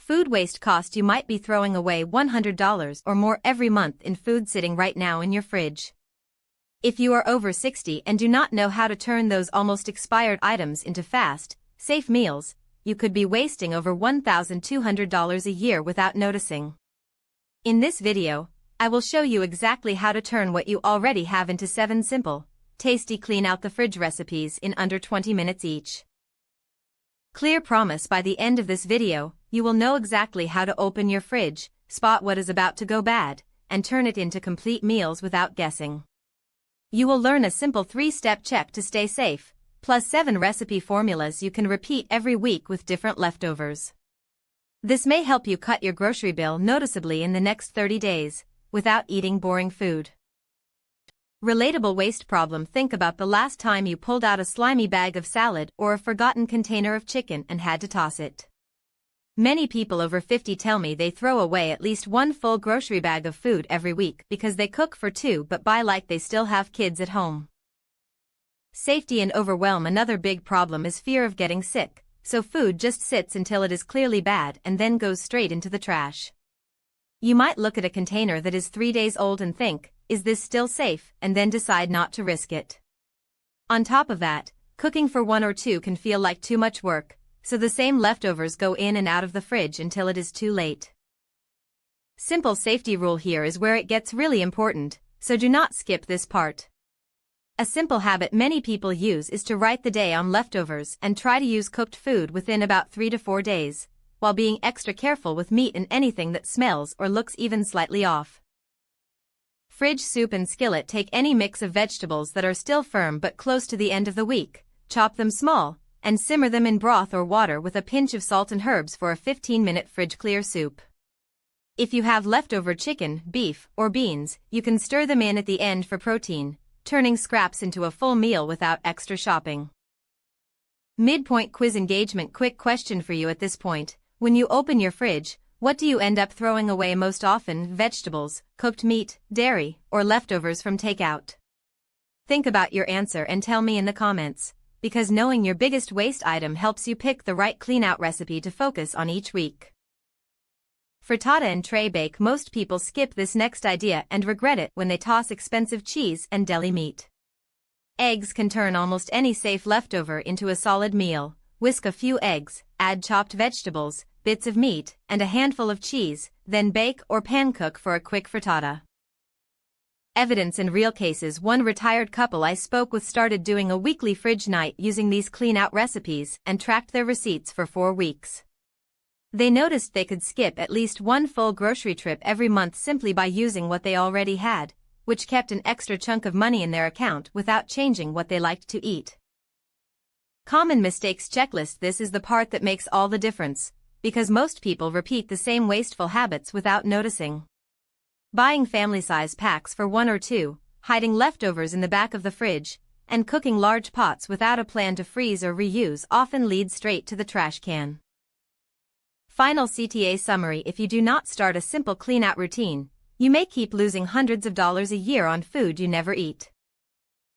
Food waste cost: you might be throwing away $100 or more every month in food sitting right now in your fridge. If you are over 60 and do not know how to turn those almost expired items into fast, safe meals, you could be wasting over $1,200 a year without noticing. In this video, I will show you exactly how to turn what you already have into 7 simple, tasty clean out the fridge recipes in under 20 minutes each. Clear promise: by the end of this video, you will know exactly how to open your fridge, spot what is about to go bad, and turn it into complete meals without guessing. You will learn a simple 3-step check to stay safe, plus 7 recipe formulas you can repeat every week with different leftovers. This may help you cut your grocery bill noticeably in the next 30 days, without eating boring food. Relatable waste problem: think about the last time you pulled out a slimy bag of salad or a forgotten container of chicken and had to toss it. Many people over 50 tell me they throw away at least one full grocery bag of food every week because they cook for 2 but buy like they still have kids at home. Safety and overwhelm: another big problem is fear of getting sick, so food just sits until it is clearly bad and then goes straight into the trash. You might look at a container that is 3 days old and think, is this still safe, and then decide not to risk it. On top of that, cooking for 1 or 2 can feel like too much work, so the same leftovers go in and out of the fridge until it is too late. Simple safety rule: here is where it gets really important, so do not skip this part. A simple habit many people use is to write the day on leftovers and try to use cooked food within about 3 to 4 days, while being extra careful with meat and anything that smells or looks even slightly off. Fridge soup and skillet: take any mix of vegetables that are still firm but close to the end of the week, chop them small, and simmer them in broth or water with a pinch of salt and herbs for a 15-minute fridge clear soup. If you have leftover chicken, beef, or beans, you can stir them in at the end for protein, turning scraps into a full meal without extra shopping. Midpoint quiz engagement: quick question for you at this point. When you open your fridge, what do you end up throwing away most often? Vegetables, cooked meat, dairy, or leftovers from takeout? Think about your answer and tell me in the comments, because knowing your biggest waste item helps you pick the right clean-out recipe to focus on each week. Frittata and tray bake: most people skip this next idea and regret it when they toss expensive cheese and deli meat. Eggs can turn almost any safe leftover into a solid meal. Whisk a few eggs, add chopped vegetables, bits of meat, and a handful of cheese, then bake or pan cook for a quick frittata. Evidence in real cases: one retired couple I spoke with started doing a weekly fridge night using these clean-out recipes and tracked their receipts for 4 weeks. They noticed they could skip at least 1 full grocery trip every month simply by using what they already had, which kept an extra chunk of money in their account without changing what they liked to eat. Common mistakes checklist: this is the part that makes all the difference, because most people repeat the same wasteful habits without noticing. Buying family-size packs for 1 or 2, hiding leftovers in the back of the fridge, and cooking large pots without a plan to freeze or reuse often leads straight to the trash can. Final CTA summary: if you do not start a simple clean-out routine, you may keep losing hundreds of dollars a year on food you never eat.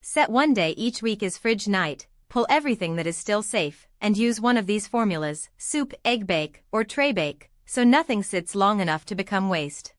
Set one day each week as fridge night, pull everything that is still safe, and use one of these formulas: soup, egg bake, or tray bake, so nothing sits long enough to become waste.